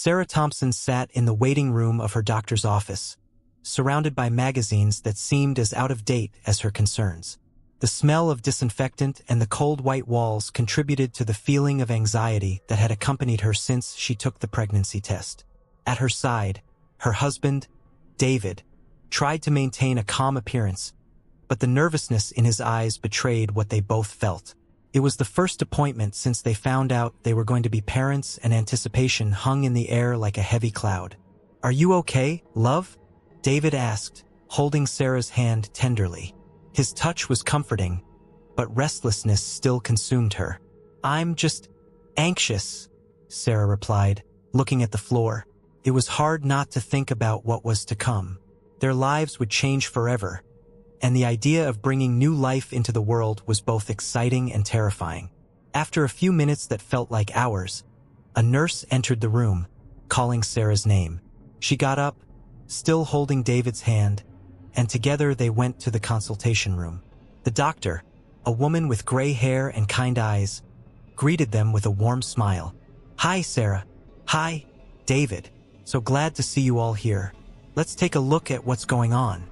Sarah Thompson sat in the waiting room of her doctor's office, surrounded by magazines that seemed as out of date as her concerns. The smell of disinfectant and the cold white walls contributed to the feeling of anxiety that had accompanied her since she took the pregnancy test. At her side, her husband, David, tried to maintain a calm appearance, but the nervousness in his eyes betrayed what they both felt. It was the first appointment since they found out they were going to be parents, and anticipation hung in the air like a heavy cloud. "Are you okay, love?" David asked, holding Sarah's hand tenderly. His touch was comforting, but restlessness still consumed her. "I'm just anxious," Sarah replied, looking at the floor. It was hard not to think about what was to come. Their lives would change forever, and the idea of bringing new life into the world was both exciting and terrifying. After a few minutes that felt like hours, a nurse entered the room, calling Sarah's name. She got up, still holding David's hand, and together they went to the consultation room. The doctor, a woman with gray hair and kind eyes, greeted them with a warm smile. "Hi, Sarah." "Hi, David. So glad to see you all here. Let's take a look at what's going on,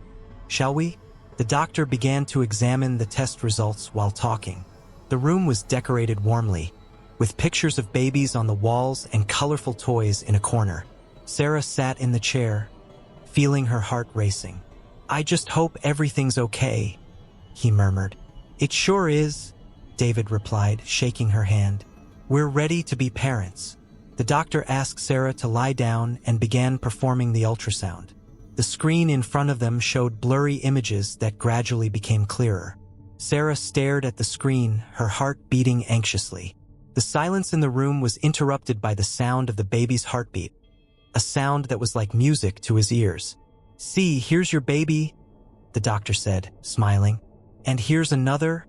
shall we?" The doctor began to examine the test results while talking. The room was decorated warmly, with pictures of babies on the walls and colorful toys in a corner. Sarah sat in the chair, feeling her heart racing. "I just hope everything's okay," he murmured. "It sure is," David replied, shaking her hand. "We're ready to be parents." The doctor asked Sarah to lie down and began performing the ultrasound. The screen in front of them showed blurry images that gradually became clearer. Sarah stared at the screen, her heart beating anxiously. The silence in the room was interrupted by the sound of the baby's heartbeat, a sound that was like music to his ears. "See, here's your baby," the doctor said, smiling. "And here's another,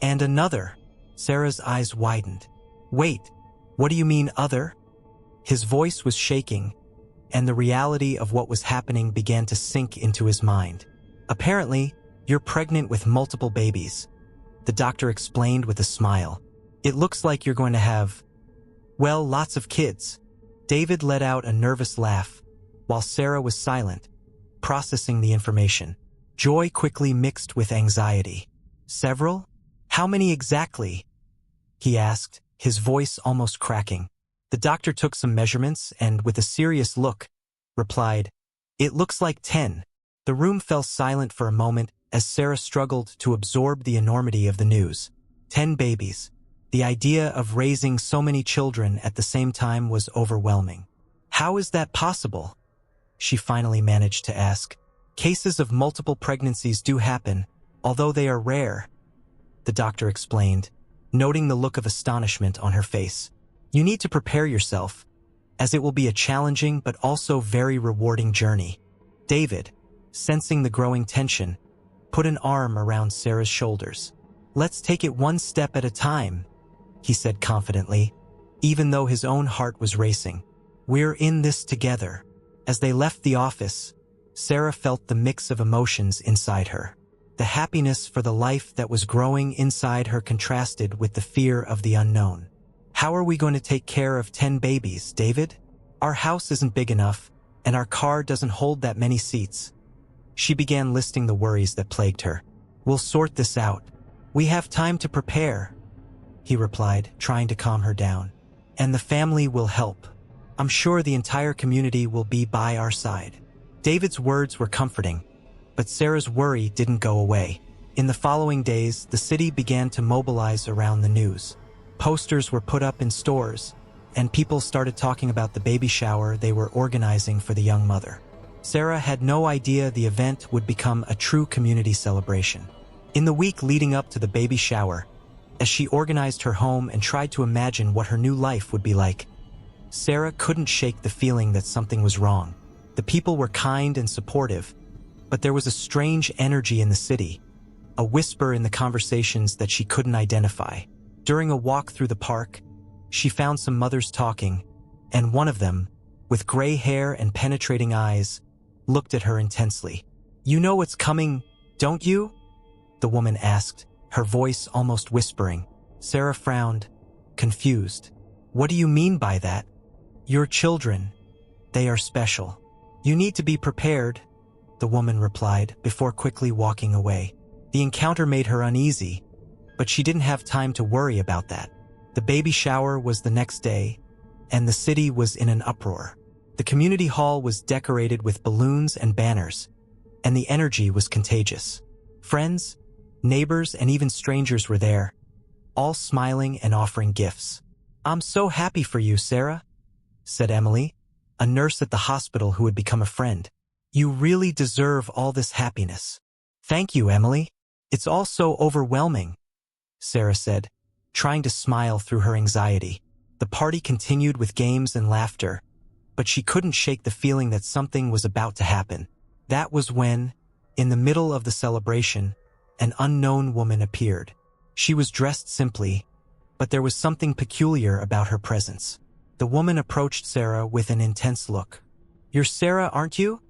and another." Sarah's eyes widened. "Wait, what do you mean, other?" His voice was shaking, and the reality of what was happening began to sink into his mind. "Apparently, you're pregnant with multiple babies," the doctor explained with a smile. "It looks like you're going to have, well, lots of kids." David let out a nervous laugh, while Sarah was silent, processing the information. Joy quickly mixed with anxiety. "Several? How many exactly?" he asked, his voice almost cracking. The doctor took some measurements and, with a serious look, replied, "It looks like 10. The room fell silent for a moment as Sarah struggled to absorb the enormity of the news. 10 babies. The idea of raising so many children at the same time was overwhelming. "How is that possible?" she finally managed to ask. "Cases of multiple pregnancies do happen, although they are rare," the doctor explained, noting the look of astonishment on her face. "You need to prepare yourself, as it will be a challenging but also very rewarding journey." David, sensing the growing tension, put an arm around Sarah's shoulders. "Let's take it one step at a time," he said confidently, even though his own heart was racing. "We're in this together." As they left the office, Sarah felt the mix of emotions inside her. The happiness for the life that was growing inside her contrasted with the fear of the unknown. "How are we going to take care of 10 babies, David? Our house isn't big enough, and our car doesn't hold that many seats." She began listing the worries that plagued her. "We'll sort this out. We have time to prepare," he replied, trying to calm her down. "And the family will help. I'm sure the entire community will be by our side." David's words were comforting, but Sarah's worry didn't go away. In the following days, the city began to mobilize around the news. Posters were put up in stores, and people started talking about the baby shower they were organizing for the young mother. Sarah had no idea the event would become a true community celebration. In the week leading up to the baby shower, as she organized her home and tried to imagine what her new life would be like, Sarah couldn't shake the feeling that something was wrong. The people were kind and supportive, but there was a strange energy in the city, a whisper in the conversations that she couldn't identify. During a walk through the park, she found some mothers talking, and one of them, with gray hair and penetrating eyes, looked at her intensely. "You know what's coming, don't you?" the woman asked, her voice almost whispering. Sarah frowned, confused. "What do you mean by that?" Your children, they are special. You need to be prepared, the woman replied before quickly walking away. The encounter made her uneasy, but she didn't have time to worry about that. The baby shower was the next day, and the city was in an uproar. The community hall was decorated with balloons and banners, and the energy was contagious. Friends, neighbors, and even strangers were there, all smiling and offering gifts. "I'm so happy for you, Sarah," said Emily, a nurse at the hospital who had become a friend. "You really deserve all this happiness." "Thank you, Emily. It's all so overwhelming," Sarah said, trying to smile through her anxiety. The party continued with games and laughter, but she couldn't shake the feeling that something was about to happen. That was when, in the middle of the celebration, an unknown woman appeared. She was dressed simply, but there was something peculiar about her presence. The woman approached Sarah with an intense look. "You're Sarah, aren't you?"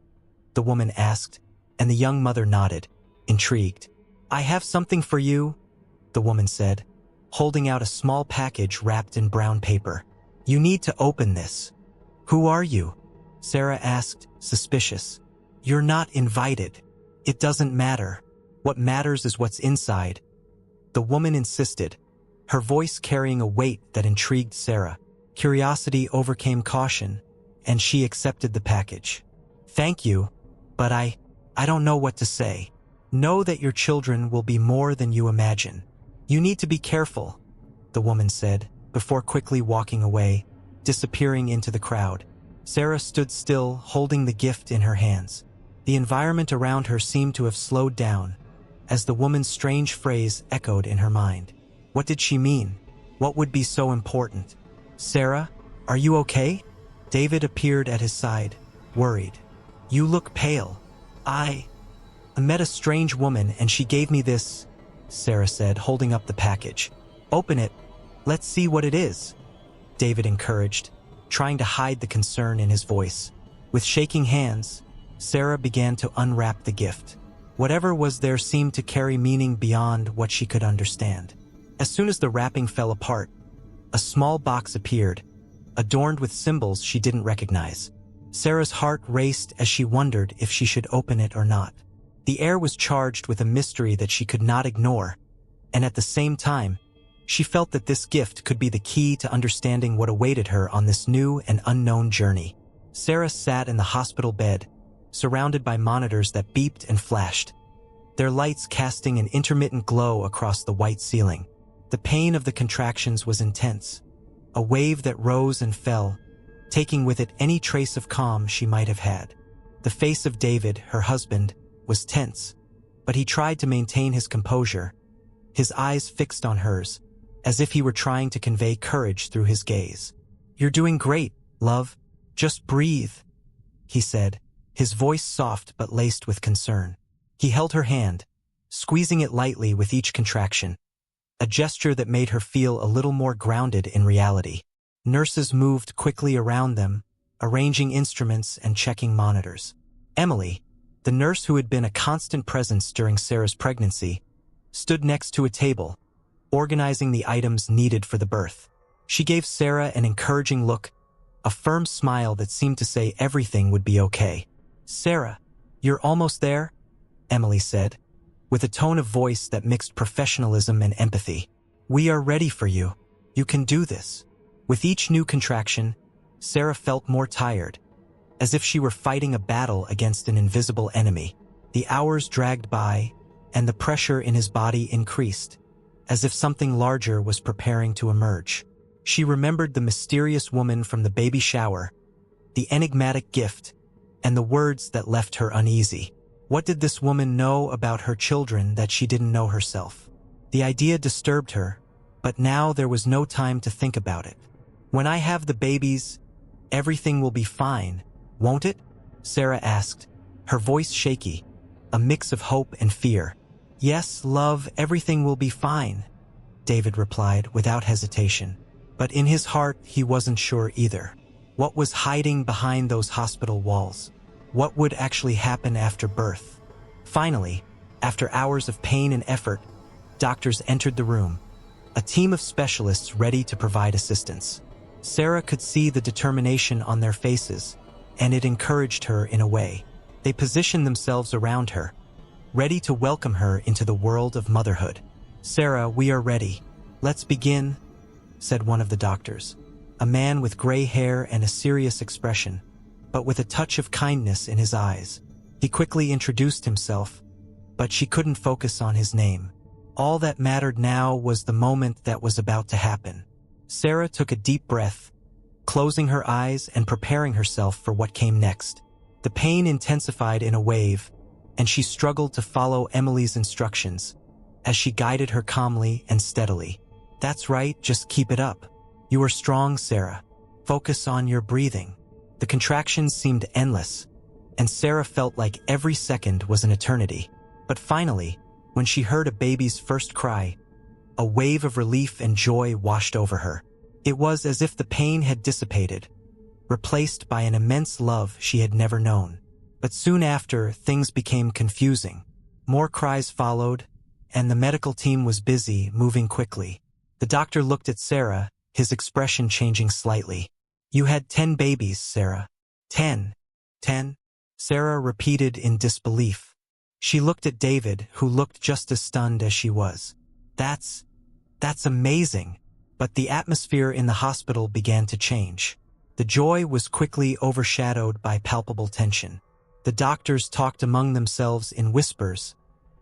the woman asked, and the young mother nodded, intrigued. "I have something for you," the woman said, holding out a small package wrapped in brown paper. "You need to open this." "Who are you?" Sarah asked, suspicious. "You're not invited. It doesn't matter. What matters is what's inside," the woman insisted, her voice carrying a weight that intrigued Sarah. Curiosity overcame caution, and she accepted the package. "Thank you, but I don't know what to say. Know that your children will be more than you imagine. You need to be careful," the woman said, before quickly walking away, disappearing into the crowd. Sarah stood still, holding the gift in her hands. The environment around her seemed to have slowed down, as the woman's strange phrase echoed in her mind. What did she mean? What would be so important? "Sarah, are you okay?" David appeared at his side, worried. "You look pale." I met a strange woman and she gave me this," Sarah said, holding up the package. "Open it. Let's see what it is," David encouraged, trying to hide the concern in his voice. With shaking hands, Sarah began to unwrap the gift. Whatever was there seemed to carry meaning beyond what she could understand. As soon as the wrapping fell apart, a small box appeared, adorned with symbols she didn't recognize. Sarah's heart raced as she wondered if she should open it or not. The air was charged with a mystery that she could not ignore, and at the same time, she felt that this gift could be the key to understanding what awaited her on this new and unknown journey. Sarah sat in the hospital bed, surrounded by monitors that beeped and flashed, their lights casting an intermittent glow across the white ceiling. The pain of the contractions was intense, a wave that rose and fell, taking with it any trace of calm she might have had. The face of David, her husband, was tense, but he tried to maintain his composure, his eyes fixed on hers, as if he were trying to convey courage through his gaze. "You're doing great, love. Just breathe," he said, his voice soft but laced with concern. He held her hand, squeezing it lightly with each contraction, a gesture that made her feel a little more grounded in reality. Nurses moved quickly around them, arranging instruments and checking monitors. Emily, the nurse who had been a constant presence during Sarah's pregnancy, stood next to a table, organizing the items needed for the birth. She gave Sarah an encouraging look, a firm smile that seemed to say everything would be okay. "Sarah, you're almost there," Emily said, with a tone of voice that mixed professionalism and empathy. "We are ready for you. You can do this." With each new contraction, Sarah felt more tired, as if she were fighting a battle against an invisible enemy. The hours dragged by, and the pressure in his body increased, as if something larger was preparing to emerge. She remembered the mysterious woman from the baby shower, the enigmatic gift, and the words that left her uneasy. What did this woman know about her children that she didn't know herself? The idea disturbed her, but now there was no time to think about it. "When I have the babies, everything will be fine, won't it?" Sarah asked, her voice shaky, a mix of hope and fear. "Yes, love, everything will be fine," David replied without hesitation. But in his heart, he wasn't sure either. What was hiding behind those hospital walls? What would actually happen after birth? Finally, after hours of pain and effort, doctors entered the room, a team of specialists ready to provide assistance. Sarah could see the determination on their faces, and it encouraged her in a way. They positioned themselves around her, ready to welcome her into the world of motherhood. "Sarah, we are ready. Let's begin," said one of the doctors, a man with gray hair and a serious expression, but with a touch of kindness in his eyes. He quickly introduced himself, but she couldn't focus on his name. All that mattered now was the moment that was about to happen. Sarah took a deep breath, closing her eyes and preparing herself for what came next. The pain intensified in a wave, and she struggled to follow Emily's instructions as she guided her calmly and steadily. "That's right, just keep it up. You are strong, Sarah. Focus on your breathing." The contractions seemed endless, and Sarah felt like every second was an eternity. But finally, when she heard a baby's first cry, a wave of relief and joy washed over her. It was as if the pain had dissipated, replaced by an immense love she had never known. But soon after, things became confusing. More cries followed, and the medical team was busy, moving quickly. The doctor looked at Sarah, his expression changing slightly. "You had 10 babies, Sarah." 10. 10? Sarah repeated in disbelief. She looked at David, who looked just as stunned as she was. That's amazing." But the atmosphere in the hospital began to change. The joy was quickly overshadowed by palpable tension. The doctors talked among themselves in whispers,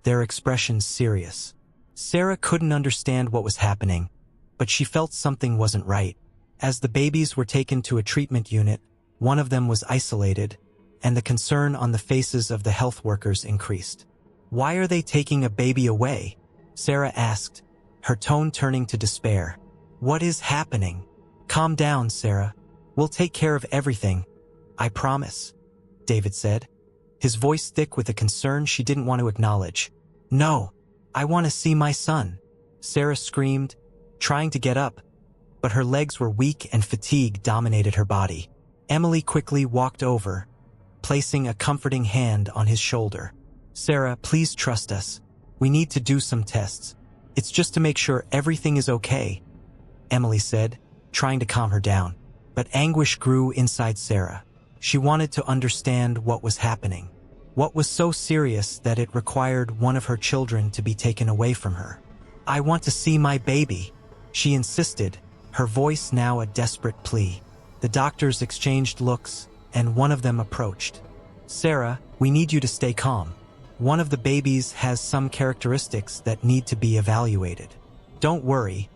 their expressions serious. Sarah couldn't understand what was happening, but she felt something wasn't right. As the babies were taken to a treatment unit, one of them was isolated, and the concern on the faces of the health workers increased. "Why are they taking a baby away?" Sarah asked, her tone turning to despair. "What is happening?" "Calm down, Sarah. We'll take care of everything. I promise," David said, his voice thick with a concern she didn't want to acknowledge. "No, I want to see my son," Sarah screamed, trying to get up, but her legs were weak and fatigue dominated her body. Emily quickly walked over, placing a comforting hand on his shoulder. "Sarah, please trust us. We need to do some tests. It's just to make sure everything is okay," Emily said, trying to calm her down. But anguish grew inside Sarah. She wanted to understand what was happening. What was so serious that it required one of her children to be taken away from her? "I want to see my baby," she insisted, her voice now a desperate plea. The doctors exchanged looks, and one of them approached. "Sarah, we need you to stay calm. One of the babies has some characteristics that need to be evaluated. Don't worry.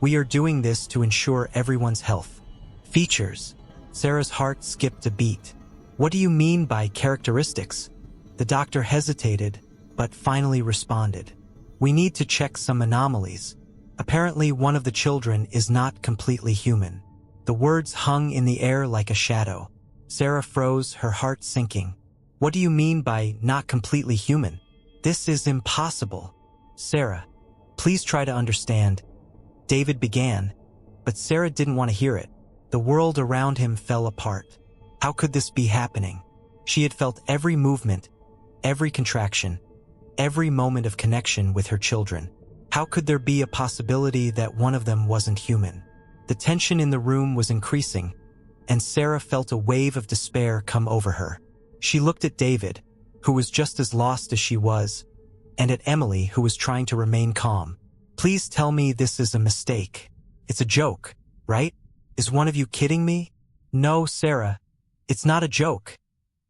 We are doing this to ensure everyone's health." "Features?" Sarah's heart skipped a beat. "What do you mean by characteristics?" The doctor hesitated, but finally responded. "We need to check some anomalies. Apparently one of the children is not completely human." The words hung in the air like a shadow. Sarah froze, her heart sinking. "What do you mean by not completely human?" "This is impossible. Sarah, please try to understand," David began, but Sarah didn't want to hear it. The world around him fell apart. How could this be happening? She had felt every movement, every contraction, every moment of connection with her children. How could there be a possibility that one of them wasn't human? The tension in the room was increasing, and Sarah felt a wave of despair come over her. She looked at David, who was just as lost as she was, and at Emily, who was trying to remain calm. "Please tell me this is a mistake. It's a joke, right? Is one of you kidding me?" "No, Sarah, it's not a joke,"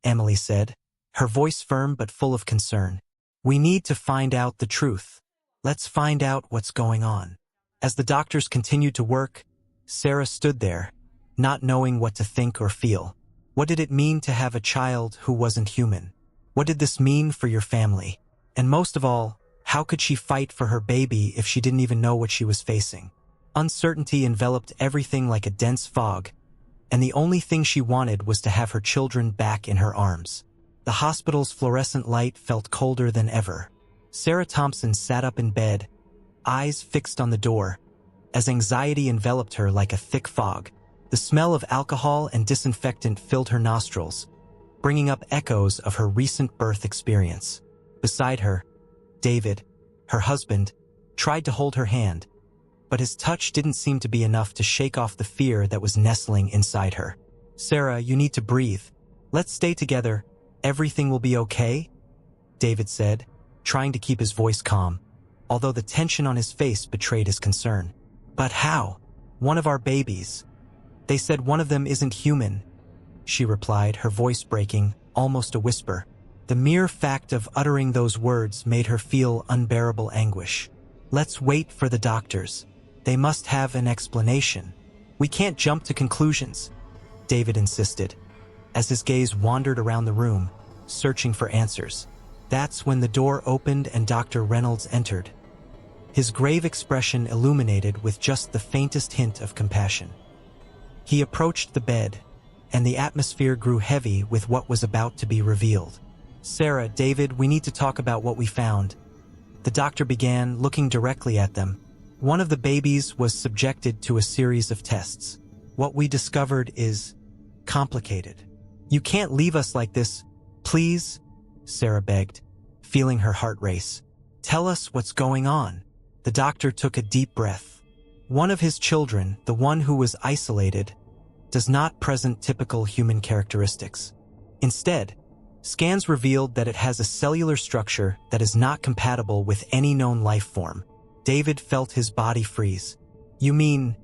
Emily said, her voice firm but full of concern. "We need to find out the truth. Let's find out what's going on." As the doctors continued to work, Sarah stood there, not knowing what to think or feel. What did it mean to have a child who wasn't human? What did this mean for your family? And most of all, how could she fight for her baby if she didn't even know what she was facing? Uncertainty enveloped everything like a dense fog, and the only thing she wanted was to have her children back in her arms. The hospital's fluorescent light felt colder than ever. Sarah Thompson sat up in bed, eyes fixed on the door, as anxiety enveloped her like a thick fog. The smell of alcohol and disinfectant filled her nostrils, bringing up echoes of her recent birth experience. Beside her, David, her husband, tried to hold her hand, but his touch didn't seem to be enough to shake off the fear that was nestling inside her. "Sarah, you need to breathe. Let's stay together. Everything will be okay," David said, trying to keep his voice calm, although the tension on his face betrayed his concern. "But how? One of our babies. They said one of them isn't human," she replied, her voice breaking, almost a whisper. The mere fact of uttering those words made her feel unbearable anguish. "Let's wait for the doctors. They must have an explanation. We can't jump to conclusions," David insisted, as his gaze wandered around the room, searching for answers. That's when the door opened and Dr. Reynolds entered, his grave expression illuminated with just the faintest hint of compassion. He approached the bed, and the atmosphere grew heavy with what was about to be revealed. "Sarah, David, we need to talk about what we found," the doctor began, looking directly at them. "One of the babies was subjected to a series of tests. What we discovered is complicated. You can't leave us like this, please," Sarah begged, feeling her heart race. "Tell us what's going on." The doctor took a deep breath. "One of his children, the one who was isolated, does not present typical human characteristics. Instead, scans revealed that it has a cellular structure that is not compatible with any known life form." David felt his body freeze. "You mean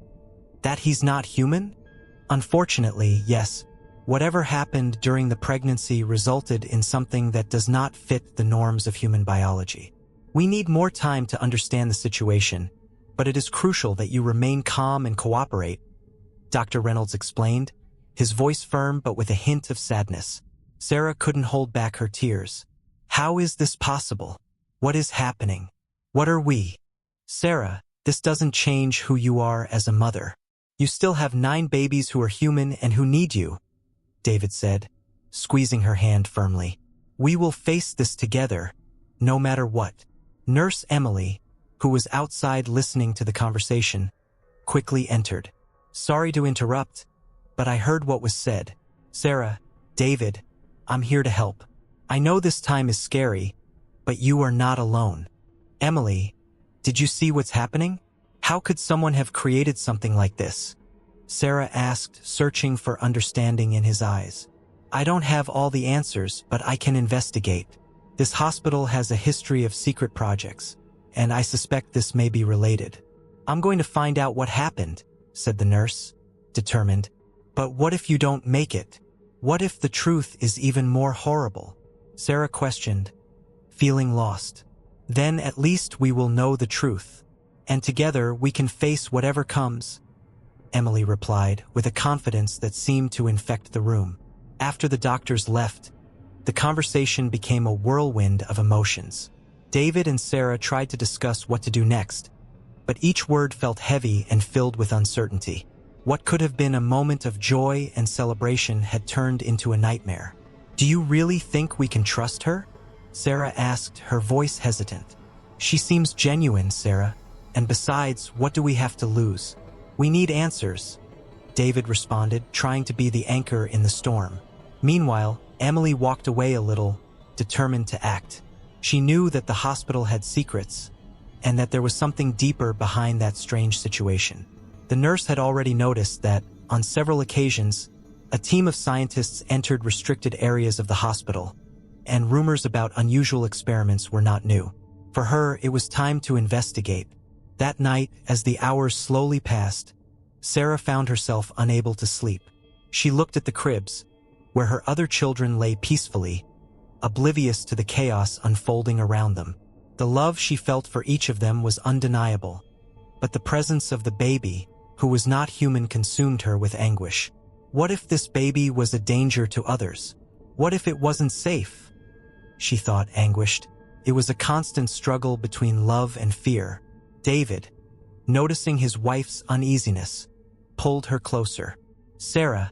that he's not human?" "Unfortunately, yes. Whatever happened during the pregnancy resulted in something that does not fit the norms of human biology. We need more time to understand the situation, but it is crucial that you remain calm and cooperate," Dr. Reynolds explained, his voice firm but with a hint of sadness. Sarah couldn't hold back her tears. "How is this possible? What is happening? What are we?" "Sarah, this doesn't change who you are as a mother. You still have 9 babies who are human and who need you," David said, squeezing her hand firmly. "We will face this together, no matter what." Nurse Emily, who was outside listening to the conversation, quickly entered. "Sorry to interrupt, but I heard what was said. Sarah, David, I'm here to help. I know this time is scary, but you are not alone." "Emily, did you see what's happening? How could someone have created something like this?" Sarah asked, searching for understanding in his eyes. "I don't have all the answers, but I can investigate. This hospital has a history of secret projects, and I suspect this may be related." "I'm going to find out what happened," said the nurse, determined. "But what if you don't make it? What if the truth is even more horrible?" Sarah questioned, feeling lost. "Then at least we will know the truth, and together we can face whatever comes," Emily replied, with a confidence that seemed to infect the room. After the doctors left, the conversation became a whirlwind of emotions. David and Sarah tried to discuss what to do next, but each word felt heavy and filled with uncertainty. What could have been a moment of joy and celebration had turned into a nightmare. "Do you really think we can trust her?" Sarah asked, her voice hesitant. "She seems genuine, Sarah, and besides, what do we have to lose? We need answers," David responded, trying to be the anchor in the storm. Meanwhile, Emily walked away a little, determined to act. She knew that the hospital had secrets, and that there was something deeper behind that strange situation. The nurse had already noticed that, on several occasions, a team of scientists entered restricted areas of the hospital, and rumors about unusual experiments were not new. For her, it was time to investigate. That night, as the hours slowly passed, Sarah found herself unable to sleep. She looked at the cribs, where her other children lay peacefully, oblivious to the chaos unfolding around them. The love she felt for each of them was undeniable, but the presence of the baby, who was not human, consumed her with anguish. What if this baby was a danger to others? What if it wasn't safe? She thought, anguished. It was a constant struggle between love and fear. David, noticing his wife's uneasiness, pulled her closer. "Sarah,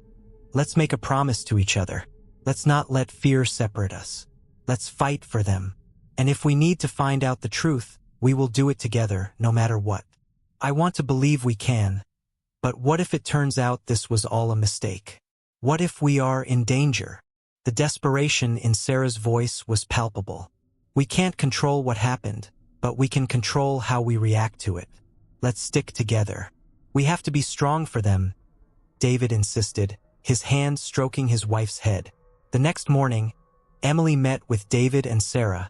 let's make a promise to each other. Let's not let fear separate us. Let's fight for them. And if we need to find out the truth, we will do it together, no matter what. I want to believe we can. But what if it turns out this was all a mistake? What if we are in danger?" The desperation in Sarah's voice was palpable. "We can't control what happened, but we can control how we react to it. Let's stick together. We have to be strong for them, David insisted, his hand stroking his wife's head. The next morning, Emily met with David and Sarah,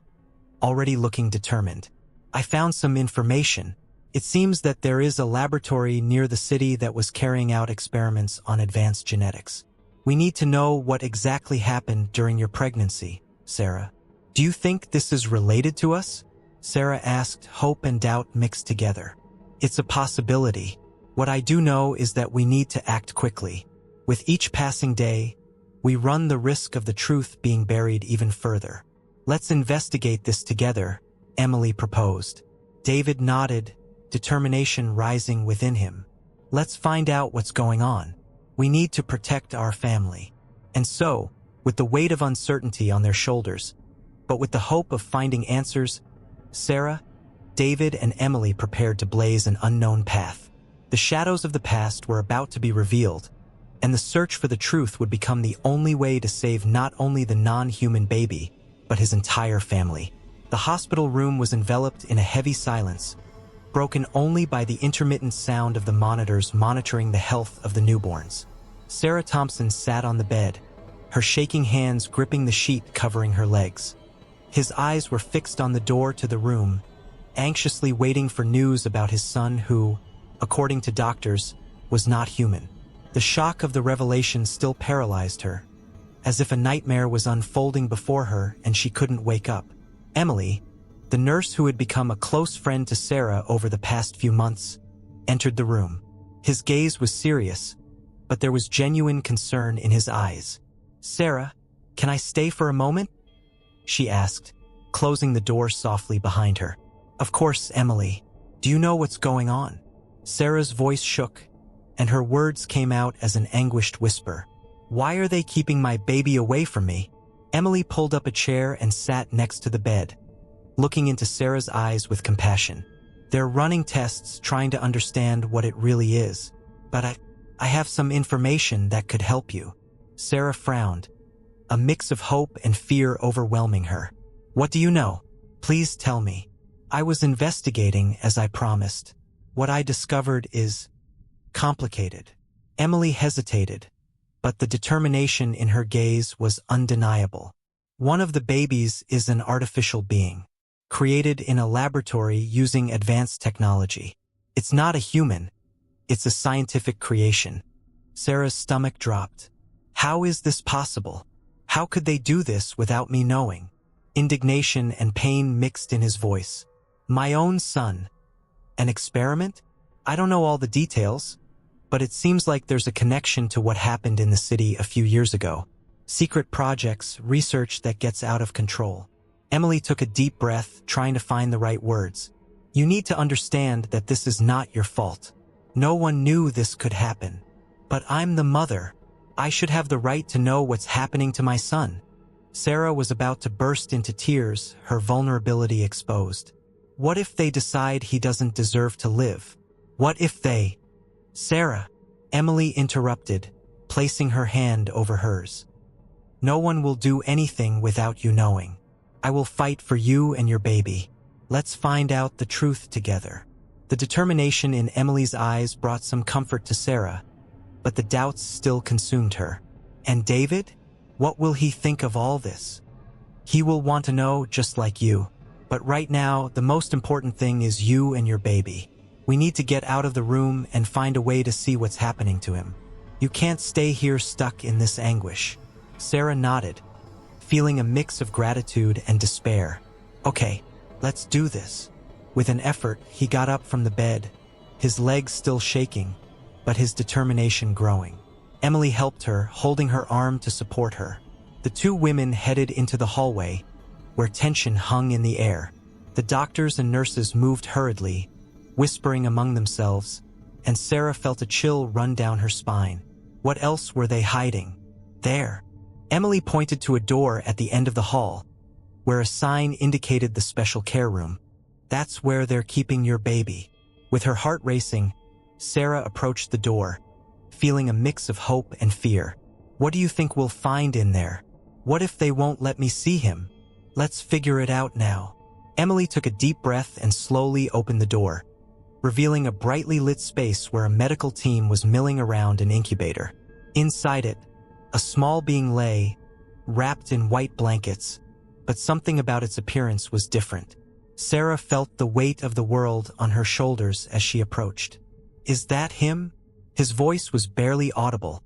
already looking determined. I found some information. It seems that there is a laboratory near the city that was carrying out experiments on advanced genetics. We need to know what exactly happened during your pregnancy, Sarah. Do you think this is related to us? Sarah asked, hope and doubt mixed together. It's a possibility. What I do know is that we need to act quickly. With each passing day, we run the risk of the truth being buried even further. Let's investigate this together, Emily proposed. David nodded, determination rising within him. Let's find out what's going on. We need to protect our family. And so, with the weight of uncertainty on their shoulders, but with the hope of finding answers, Sarah, David, and Emily prepared to blaze an unknown path. The shadows of the past were about to be revealed, and the search for the truth would become the only way to save not only the non-human baby, but his entire family. The hospital room was enveloped in a heavy silence, broken only by the intermittent sound of the monitors monitoring the health of the newborns. Sarah Thompson sat on the bed, her shaking hands gripping the sheet covering her legs. His eyes were fixed on the door to the room, anxiously waiting for news about his son who, according to doctors, was not human. The shock of the revelation still paralyzed her, as if a nightmare was unfolding before her and she couldn't wake up. Emily, the nurse who had become a close friend to Sarah over the past few months, entered the room. His gaze was serious, but there was genuine concern in his eyes. "Sarah, can I stay for a moment?" she asked, closing the door softly behind her. "Of course, Emily. Do you know what's going on?" Sarah's voice shook, and her words came out as an anguished whisper. "Why are they keeping my baby away from me?" Emily pulled up a chair and sat next to the bed, looking into Sarah's eyes with compassion. "They're running tests trying to understand what it really is, but I have some information that could help you." Sarah frowned, a mix of hope and fear overwhelming her. "What do you know? Please tell me." "I was investigating as I promised. What I discovered is complicated." Emily hesitated, but the determination in her gaze was undeniable. "One of the babies is an artificial being, created in a laboratory using advanced technology. It's not a human, it's a scientific creation." Sarah's stomach dropped. "How is this possible? How could they do this without me knowing?" Indignation and pain mixed in his voice. "My own son. An experiment? I don't know all the details, but it seems like there's a connection to what happened in the city a few years ago. Secret projects, research that gets out of control." Emily took a deep breath, trying to find the right words. "You need to understand that this is not your fault. No one knew this could happen. But I'm the mother. I should have the right to know what's happening to my son." Sarah was about to burst into tears, her vulnerability exposed. "What if they decide he doesn't deserve to live? What if they—" "Sarah," Emily interrupted, placing her hand over hers. "No one will do anything without you knowing. I will fight for you and your baby. Let's find out the truth together." The determination in Emily's eyes brought some comfort to Sarah, but the doubts still consumed her. "And David? What will he think of all this?" "He will want to know just like you. But right now, the most important thing is you and your baby. We need to get out of the room and find a way to see what's happening to him. You can't stay here stuck in this anguish." Sarah nodded, feeling a mix of gratitude and despair. "Okay, let's do this." With an effort, he got up from the bed, his legs still shaking, but his determination growing. Emily helped her, holding her arm to support her. The two women headed into the hallway, where tension hung in the air. The doctors and nurses moved hurriedly, whispering among themselves, and Sarah felt a chill run down her spine. What else were they hiding? There. Emily pointed to a door at the end of the hall, where a sign indicated the special care room. "That's where they're keeping your baby." With her heart racing, Sarah approached the door, feeling a mix of hope and fear. "What do you think we'll find in there? What if they won't let me see him? Let's figure it out now." Emily took a deep breath and slowly opened the door, revealing a brightly lit space where a medical team was milling around an incubator. Inside it, a small being lay, wrapped in white blankets, but something about its appearance was different. Sarah felt the weight of the world on her shoulders as she approached. "Is that him?" His voice was barely audible,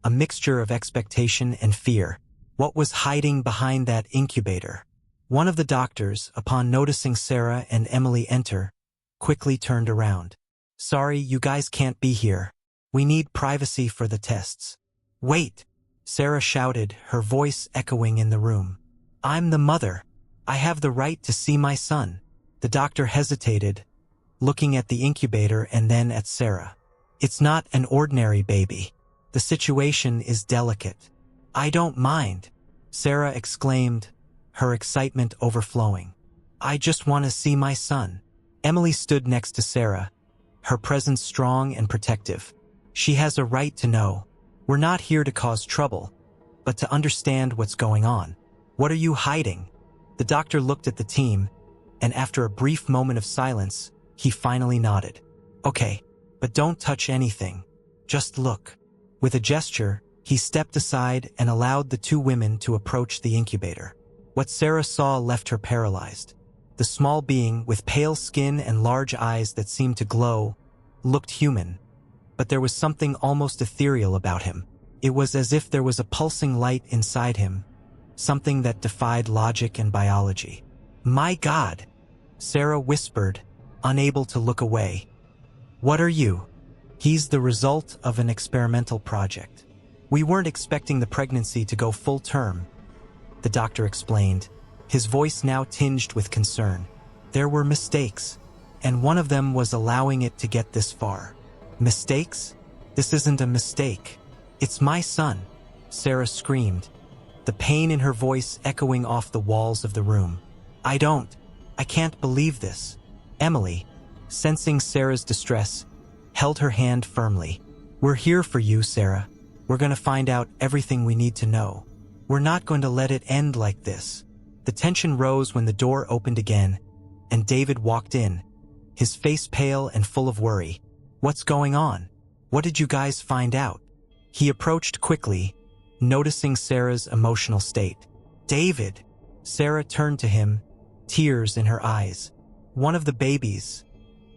a mixture of expectation and fear. What was hiding behind that incubator? One of the doctors, upon noticing Sarah and Emily enter, quickly turned around. "Sorry, you guys can't be here. We need privacy for the tests." "Wait!" Sarah shouted, her voice echoing in the room. "I'm the mother. I have the right to see my son." The doctor hesitated, looking at the incubator and then at Sarah. "It's not an ordinary baby. The situation is delicate." "I don't mind," Sarah exclaimed, her excitement overflowing. "I just want to see my son." Emily stood next to Sarah, her presence strong and protective. "She has a right to know. We're not here to cause trouble, but to understand what's going on. What are you hiding?" The doctor looked at the team, and after a brief moment of silence, he finally nodded. "Okay, but don't touch anything. Just look." With a gesture, he stepped aside and allowed the two women to approach the incubator. What Sarah saw left her paralyzed. The small being, with pale skin and large eyes that seemed to glow, looked human, but there was something almost ethereal about him. It was as if there was a pulsing light inside him, something that defied logic and biology. "My God," Sarah whispered, unable to look away. "What are you?" "He's the result of an experimental project. We weren't expecting the pregnancy to go full term," the doctor explained, his voice now tinged with concern. "There were mistakes, and one of them was allowing it to get this far." "Mistakes? This isn't a mistake. It's my son," Sarah screamed, the pain in her voice echoing off the walls of the room. I can't believe this." Emily, sensing Sarah's distress, held her hand firmly. "We're here for you, Sarah. We're going to find out everything we need to know. We're not going to let it end like this." The tension rose when the door opened again, and David walked in, his face pale and full of worry. "What's going on? What did you guys find out?" He approached quickly, noticing Sarah's emotional state. "David!" Sarah turned to him, tears in her eyes. "One of the babies.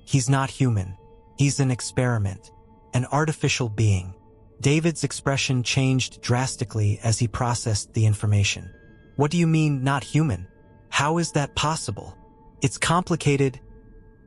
He's not human. He's an experiment, an artificial being." David's expression changed drastically as he processed the information. "What do you mean, not human? How is that possible?" "It's complicated,"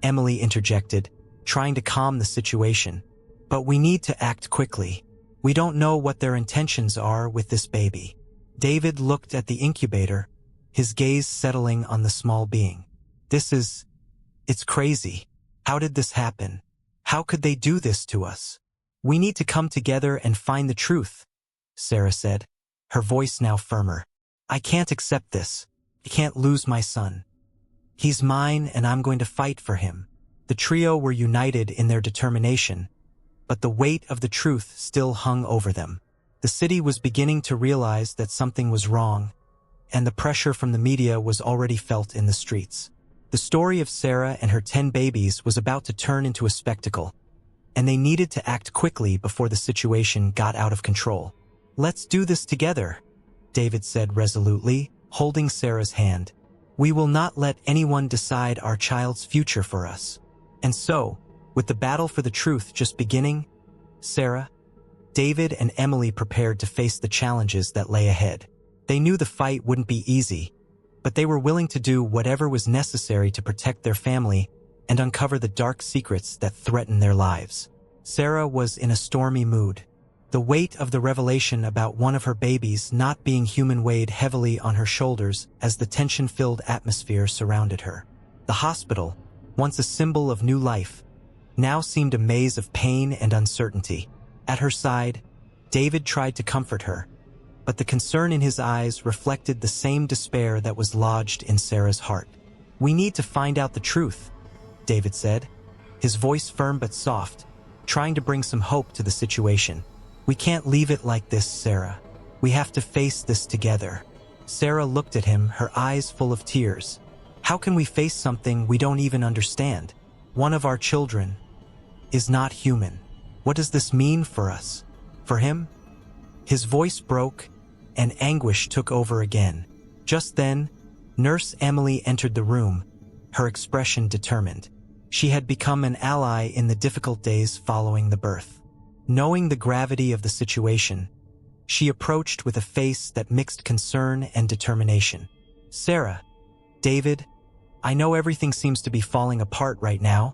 Emily interjected, trying to calm the situation. "But we need to act quickly. We don't know what their intentions are with this baby." David looked at the incubator, his gaze settling on the small being. It's crazy. How did this happen? How could they do this to us?" "We need to come together and find the truth," Sarah said, her voice now firmer. "I can't accept this. I can't lose my son. He's mine, and I'm going to fight for him." The trio were united in their determination, but the weight of the truth still hung over them. The city was beginning to realize that something was wrong, and the pressure from the media was already felt in the streets. The story of Sarah and her 10 babies was about to turn into a spectacle, and they needed to act quickly before the situation got out of control. "Let's do this together," David said resolutely, holding Sarah's hand. "We will not let anyone decide our child's future for us." And so, with the battle for the truth just beginning, Sarah, David, and Emily prepared to face the challenges that lay ahead. They knew the fight wouldn't be easy, but they were willing to do whatever was necessary to protect their family and uncover the dark secrets that threatened their lives. Sarah was in a stormy mood. The weight of the revelation about one of her babies not being human weighed heavily on her shoulders as the tension-filled atmosphere surrounded her. The hospital, once a symbol of new life, now seemed a maze of pain and uncertainty. At her side, David tried to comfort her, but the concern in his eyes reflected the same despair that was lodged in Sarah's heart. "We need to find out the truth," David said, his voice firm but soft, trying to bring some hope to the situation. "We can't leave it like this, Sarah. We have to face this together." Sarah looked at him, her eyes full of tears. "How can we face something we don't even understand? One of our children is not human. What does this mean for us? For him? His voice broke, and anguish took over again. Just then, Nurse Emily entered the room, her expression determined. She had become an ally in the difficult days following the birth. Knowing the gravity of the situation, she approached with a face that mixed concern and determination. "Sarah, David, I know everything seems to be falling apart right now,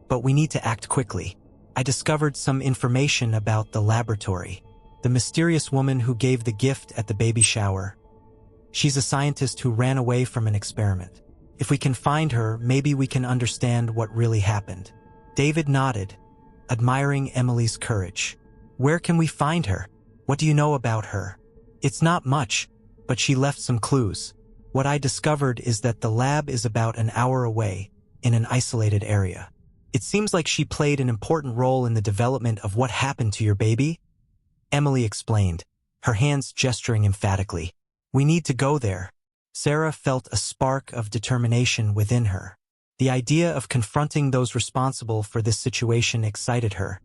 but we need to act quickly. I discovered some information about the laboratory, the mysterious woman who gave the gift at the baby shower. She's a scientist who ran away from an experiment. If we can find her, maybe we can understand what really happened." David nodded, admiring Emily's courage. "Where can we find her? What do you know about her?" "It's not much, but she left some clues. What I discovered is that the lab is about an hour away, in an isolated area. It seems like she played an important role in the development of what happened to your baby," Emily explained, her hands gesturing emphatically. "We need to go there." Sarah felt a spark of determination within her. The idea of confronting those responsible for this situation excited her,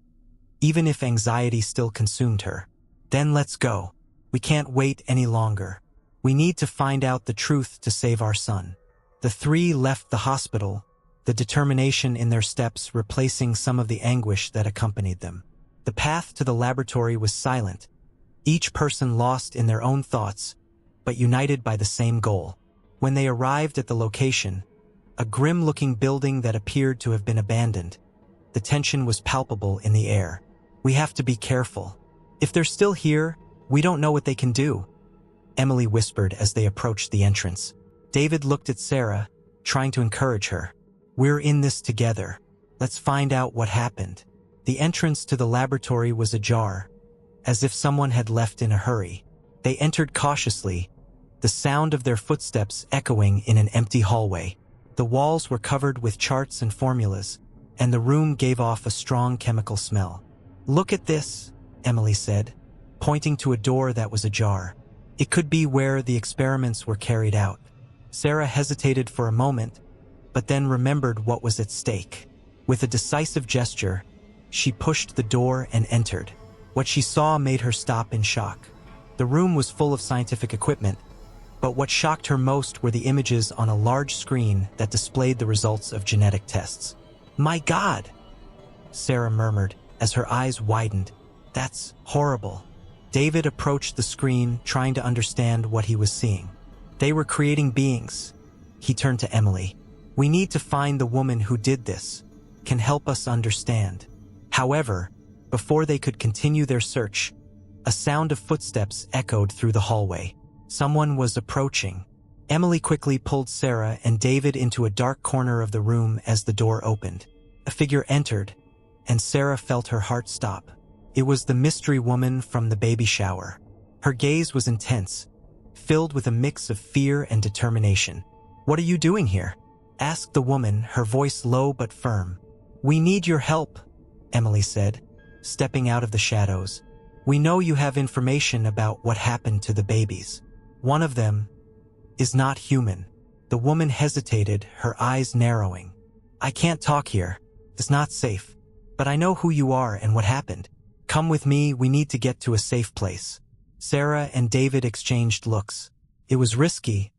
even if anxiety still consumed her. "Then let's go. We can't wait any longer. We need to find out the truth to save our son." The three left the hospital, the determination in their steps replacing some of the anguish that accompanied them. The path to the laboratory was silent, each person lost in their own thoughts, but united by the same goal. When they arrived at the location, a grim-looking building that appeared to have been abandoned, the tension was palpable in the air. "We have to be careful. If they're still here, we don't know what they can do," Emily whispered as they approached the entrance. David looked at Sarah, trying to encourage her. "We're in this together. Let's find out what happened." The entrance to the laboratory was ajar, as if someone had left in a hurry. They entered cautiously, the sound of their footsteps echoing in an empty hallway. The walls were covered with charts and formulas, and the room gave off a strong chemical smell. "Look at this," Emily said, pointing to a door that was ajar. "It could be where the experiments were carried out." Sarah hesitated for a moment, but then remembered what was at stake. With a decisive gesture, she pushed the door and entered. What she saw made her stop in shock. The room was full of scientific equipment, but what shocked her most were the images on a large screen that displayed the results of genetic tests. "My God!" Sarah murmured as her eyes widened. "That's horrible." David approached the screen, trying to understand what he was seeing. "They were creating beings." He turned to Emily. "We need to find the woman who did this, can help us understand." However, before they could continue their search, a sound of footsteps echoed through the hallway. Someone was approaching. Emily quickly pulled Sarah and David into a dark corner of the room as the door opened. A figure entered, and Sarah felt her heart stop. It was the mystery woman from the baby shower. Her gaze was intense, filled with a mix of fear and determination. "What are you doing here?" asked the woman, her voice low but firm. "We need your help," Emily said, stepping out of the shadows. "We know you have information about what happened to the babies. One of them is not human." The woman hesitated, her eyes narrowing. "I can't talk here. It's not safe. But I know who you are and what happened. Come with me, we need to get to a safe place." Sarah and David exchanged looks. It was risky,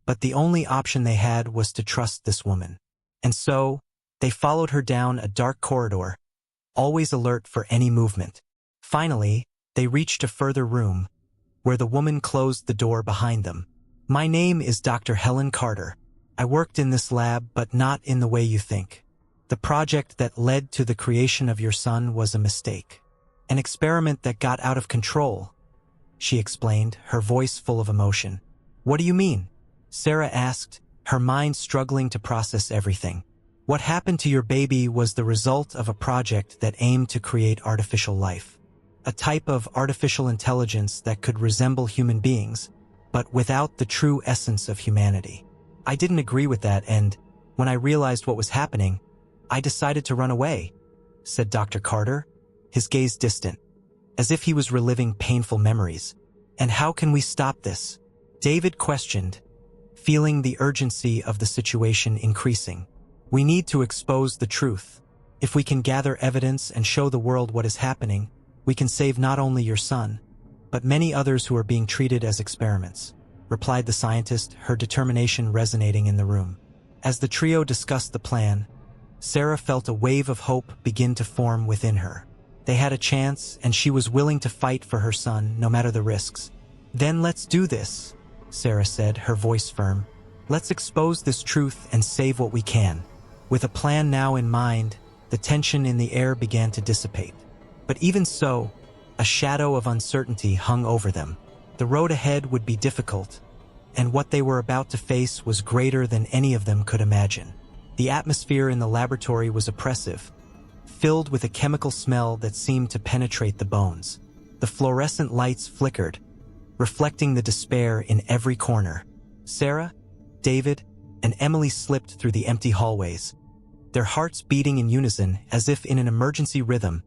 but the only option they had was to trust this woman. And so, they followed her down a dark corridor, always alert for any movement. Finally, they reached a further room, where the woman closed the door behind them. "My name is Dr. Helen Carter. I worked in this lab, but not in the way you think. The project that led to the creation of your son was a mistake. An experiment that got out of control," she explained, her voice full of emotion. "What do you mean?" Sarah asked, her mind struggling to process everything. "What happened to your baby was the result of a project that aimed to create artificial life. A type of artificial intelligence that could resemble human beings, but without the true essence of humanity. I didn't agree with that, and when I realized what was happening, I decided to run away," said Dr. Carter, his gaze distant, as if he was reliving painful memories. "And how can we stop this?" David questioned, feeling the urgency of the situation increasing. We need to expose the truth. If we can gather evidence and show the world what is happening, we can save not only your son, but many others who are being treated as experiments," replied the scientist, her determination resonating in the room. As the trio discussed the plan, Sarah felt a wave of hope begin to form within her. They had a chance, and she was willing to fight for her son, no matter the risks. "Then let's do this," Sarah said, her voice firm. "Let's expose this truth and save what we can." With a plan now in mind, the tension in the air began to dissipate. But even so, a shadow of uncertainty hung over them. The road ahead would be difficult, and what they were about to face was greater than any of them could imagine. The atmosphere in the laboratory was oppressive, filled with a chemical smell that seemed to penetrate the bones. The fluorescent lights flickered, reflecting the despair in every corner. Sarah, David, and Emily slipped through the empty hallways, their hearts beating in unison as if in an emergency rhythm,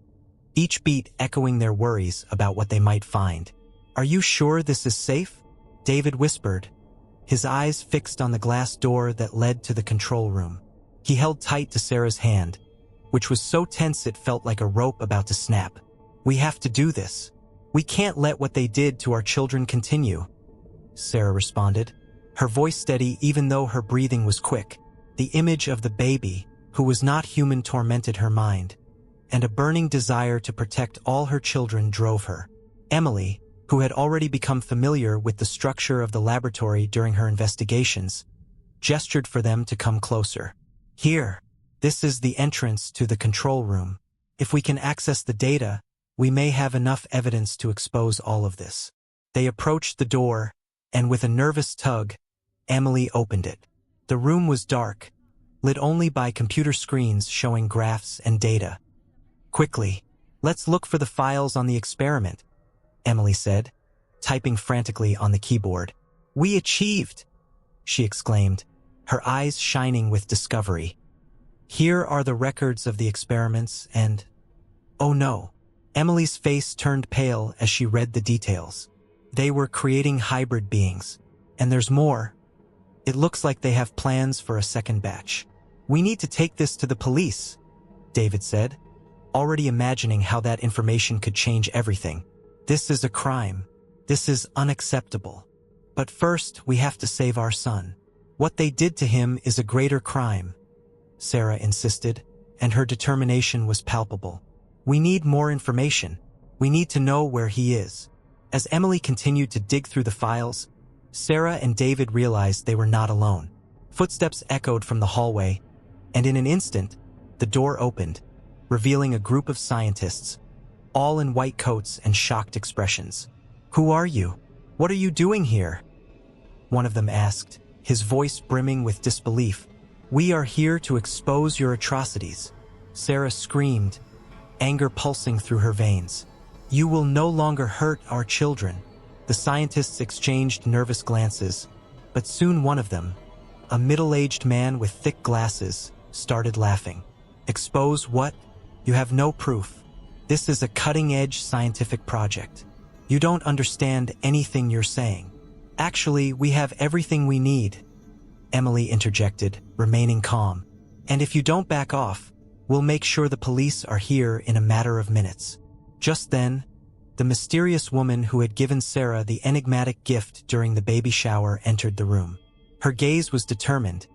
each beat echoing their worries about what they might find. "Are you sure this is safe?" David whispered, his eyes fixed on the glass door that led to the control room. He held tight to Sarah's hand, which was so tense it felt like a rope about to snap. "We have to do this. We can't let what they did to our children continue," Sarah responded, her voice steady even though her breathing was quick. The image of the baby, who was not human, tormented her mind, and a burning desire to protect all her children drove her. Emily, who had already become familiar with the structure of the laboratory during her investigations, gestured for them to come closer. "Here, this is the entrance to the control room. If we can access the data, we may have enough evidence to expose all of this." They approached the door, and with a nervous tug, Emily opened it. The room was dark, lit only by computer screens showing graphs and data. "Quickly, let's look for the files on the experiment," Emily said, typing frantically on the keyboard. "We achieved!" she exclaimed, her eyes shining with discovery. "Here are the records of the experiments and—" "Oh no." Emily's face turned pale as she read the details. "They were creating hybrid beings. And there's more. It looks like they have plans for a second batch." "We need to take this to the police," David said, already imagining how that information could change everything. "This is a crime. This is unacceptable. But first, we have to save our son. What they did to him is a greater crime," Sarah insisted, and her determination was palpable. "We need more information. We need to know where he is." As Emily continued to dig through the files, Sarah and David realized they were not alone. Footsteps echoed from the hallway, and in an instant, the door opened, revealing a group of scientists, all in white coats and shocked expressions. "Who are you? What are you doing here?" one of them asked, his voice brimming with disbelief. "We are here to expose your atrocities," Sarah screamed, anger pulsing through her veins. "You will no longer hurt our children." The scientists exchanged nervous glances, but soon one of them, a middle-aged man with thick glasses, started laughing. "Expose what? You have no proof. This is a cutting-edge scientific project. You don't understand anything you're saying." "Actually, we have everything we need," Emily interjected, remaining calm. "And if you don't back off, we'll make sure the police are here in a matter of minutes." Just then, the mysterious woman who had given Sarah the enigmatic gift during the baby shower entered the room. Her gaze was determined,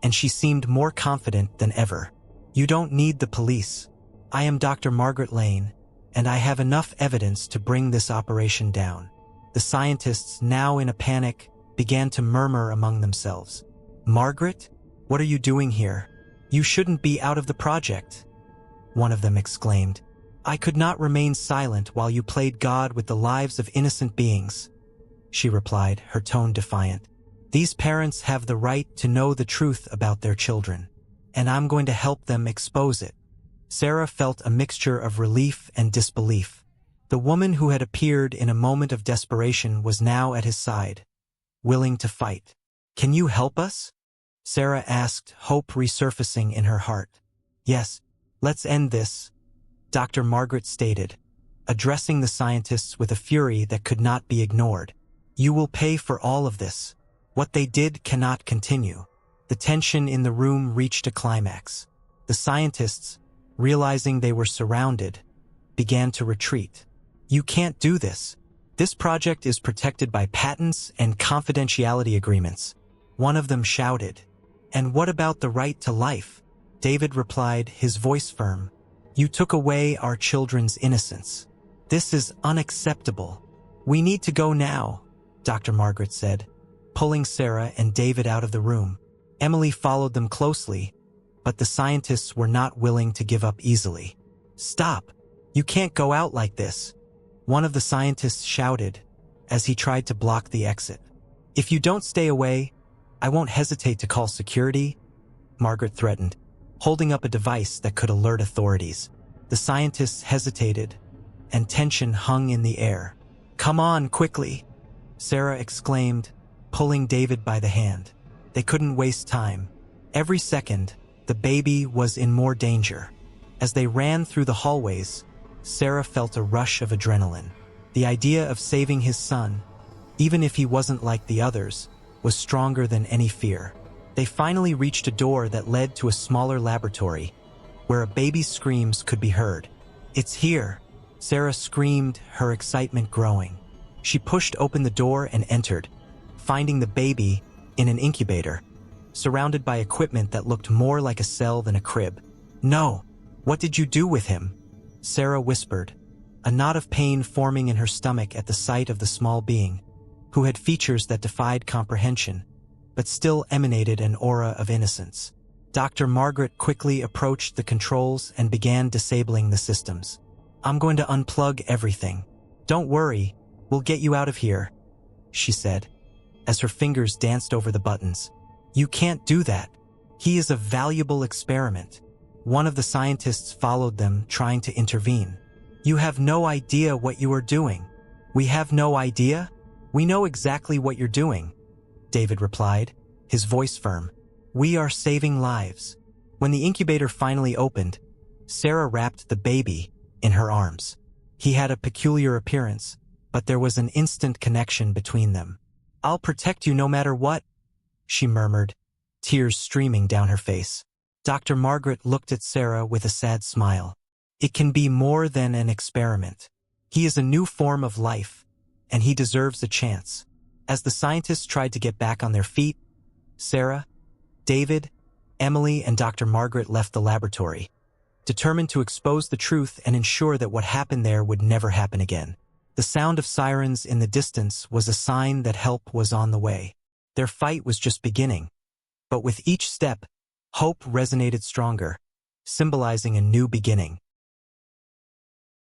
and she seemed more confident than ever. "You don't need the police. I am Dr. Margaret Lane, and I have enough evidence to bring this operation down." The scientists, now in a panic, began to murmur among themselves. "Margaret, what are you doing here? You shouldn't be out of the project," one of them exclaimed. "I could not remain silent while you played God with the lives of innocent beings," she replied, her tone defiant. "These parents have the right to know the truth about their children, and I'm going to help them expose it." Sarah felt a mixture of relief and disbelief. The woman who had appeared in a moment of desperation was now at his side, willing to fight. "Can you help us?" Sarah asked, hope resurfacing in her heart. "Yes, let's end this," Dr. Margaret stated, addressing the scientists with a fury that could not be ignored. "You will pay for all of this. What they did cannot continue." The tension in the room reached a climax. The scientists, realizing they were surrounded, began to retreat. "You can't do this. This project is protected by patents and confidentiality agreements," one of them shouted. "And what about the right to life?" David replied, his voice firm. "You took away our children's innocence. This is unacceptable. We need to go now," Dr. Margaret said, pulling Sarah and David out of the room. Emily followed them closely, but the scientists were not willing to give up easily. "Stop! You can't go out like this," one of the scientists shouted as he tried to block the exit. "If you don't stay away, I won't hesitate to call security," Margaret threatened, holding up a device that could alert authorities. The scientists hesitated, and tension hung in the air. "Come on, quickly," Sarah exclaimed, pulling David by the hand. They couldn't waste time. Every second, the baby was in more danger. As they ran through the hallways, Sarah felt a rush of adrenaline. The idea of saving his son, even if he wasn't like the others, was stronger than any fear. They finally reached a door that led to a smaller laboratory, where a baby's screams could be heard. "It's here," Sarah screamed, her excitement growing. She pushed open the door and entered, finding the baby in an incubator, surrounded by equipment that looked more like a cell than a crib. "No! What did you do with him?" Sarah whispered, a knot of pain forming in her stomach at the sight of the small being, who had features that defied comprehension, but still emanated an aura of innocence. Dr. Margaret quickly approached the controls and began disabling the systems. "I'm going to unplug everything. Don't worry, we'll get you out of here," she said, as her fingers danced over the buttons. "You can't do that. He is a valuable experiment." One of the scientists followed them, trying to intervene. "You have no idea what you are doing." "We have no idea? We know exactly what you're doing," David replied, his voice firm. "We are saving lives." When the incubator finally opened, Sarah wrapped the baby in her arms. He had a peculiar appearance, but there was an instant connection between them. "I'll protect you no matter what," she murmured, tears streaming down her face. Dr. Margaret looked at Sarah with a sad smile. "It can be more than an experiment. He is a new form of life, and he deserves a chance." As the scientists tried to get back on their feet, Sarah, David, Emily, and Dr. Margaret left the laboratory, determined to expose the truth and ensure that what happened there would never happen again. The sound of sirens in the distance was a sign that help was on the way. Their fight was just beginning, but with each step, hope resonated stronger, symbolizing a new beginning.